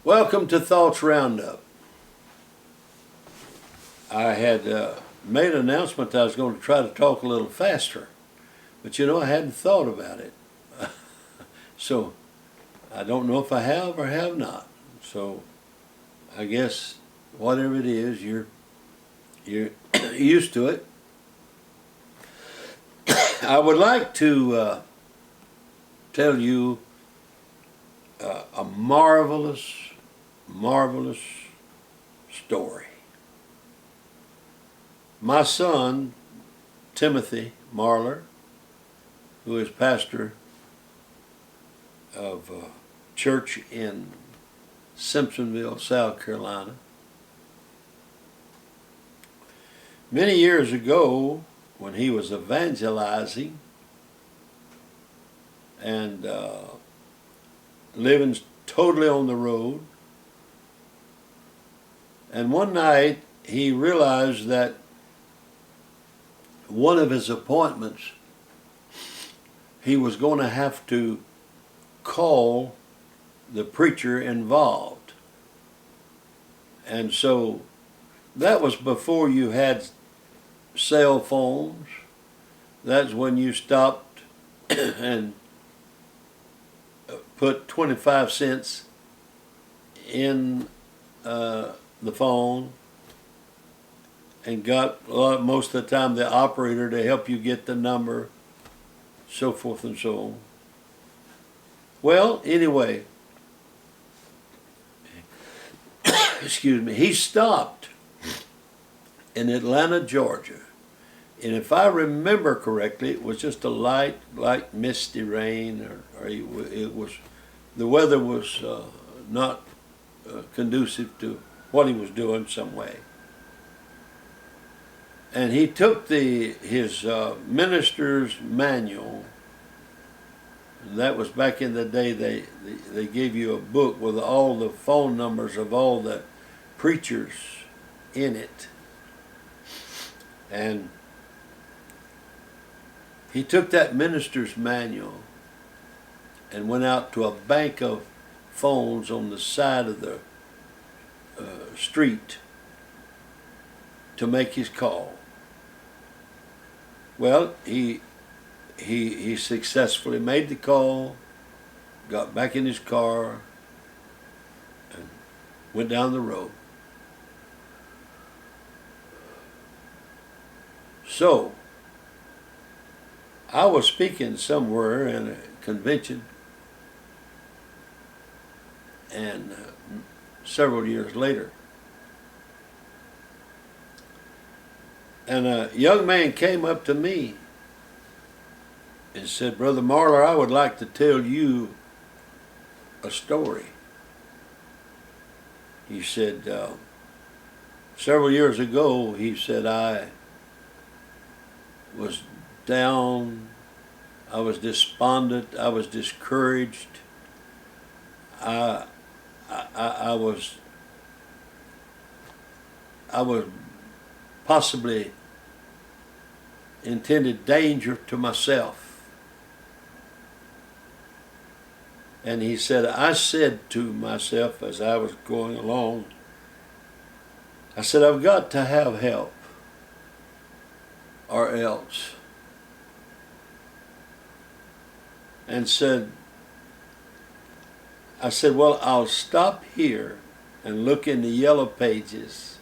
Welcome to Thoughts Roundup. I had made an announcement that I was going to try to talk a little faster, but I hadn't thought about it. So I don't know if I have or have not. So I guess whatever it is, you're used to it. I would like to tell you a marvelous story. My son, Timothy Marler, who is pastor of a church in Simpsonville, South Carolina, many years ago, when he was evangelizing and living totally on the road, and one night he realized that one of his appointments, he was going to have to call the preacher involved. And so that was before you had cell phones. That's when you stopped and put 25 cents in the phone and got most of the time the operator to help you get the number, so forth and so on. Well, anyway, excuse me, he stopped in Atlanta, Georgia. And if I remember correctly, it was just a light misty rain, or it was, the weather was not conducive to what he was doing some way. And he took his minister's manual, and that was back in the day. They gave you a book with all the phone numbers of all the preachers in it. And he took that minister's manual and went out to a bank of phones on the side of the street to make his call. Well, he successfully made the call, got back in his car, and went down the road. So, I was speaking somewhere in a convention, and several years later, and a young man came up to me and said, "Brother Marler, I would like to tell you a story." He said, several years ago, he said, I was down, I was despondent, I was discouraged, I was possibly intended danger to myself. And he said, I said to myself as I was going along, I said, I've got to have help or else. And I said, well, I'll stop here and look in the yellow pages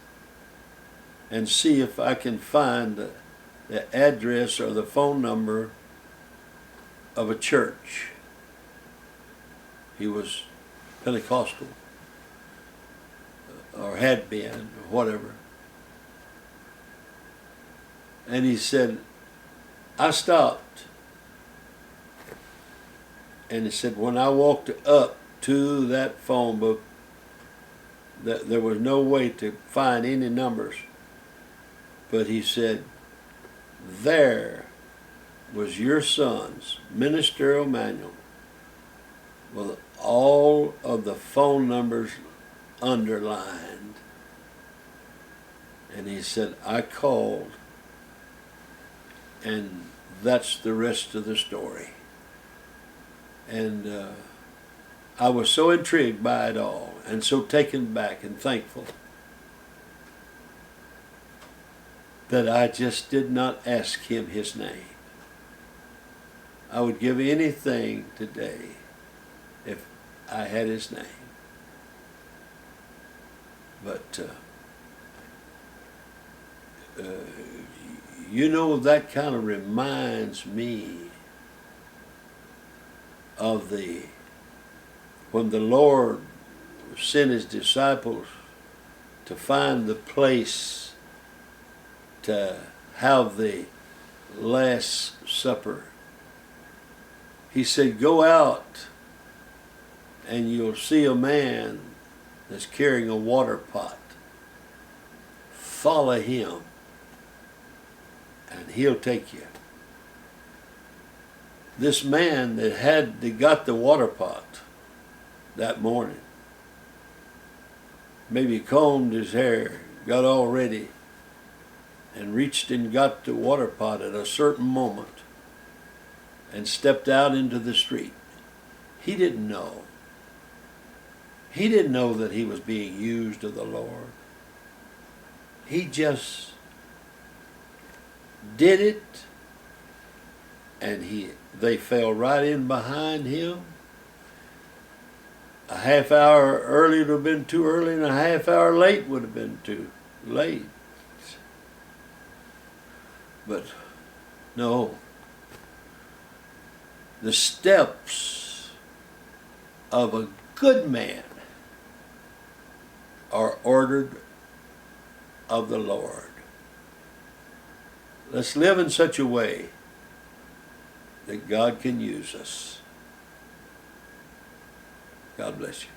and see if I can find the address or the phone number of a church. He was Pentecostal, or had been, or whatever. And he said, I stopped. And he said, when I walked up to that phone book, there was no way to find any numbers. But he said, there was your son's ministerial manual with all of the phone numbers underlined. And he said, I called, and that's the rest of the story. And I was so intrigued by it all and so taken back and thankful that I just did not ask him his name. I would give anything today if I had his name. But, you know, that kind of reminds me of when the Lord sent his disciples to find the place to have the Last Supper. He said, go out and you'll see a man that's carrying a water pot. Follow him and he'll take you. This man that got the water pot that morning, maybe combed his hair, got all ready, and reached and got the water pot at a certain moment and stepped out into the street. He didn't know. He didn't know that he was being used of the Lord. He just did it, and they fell right in behind him. A half hour early would have been too early, and a half hour late would have been too late. But no, the steps of a good man are ordered of the Lord. Let's live in such a way that God can use us. God bless you.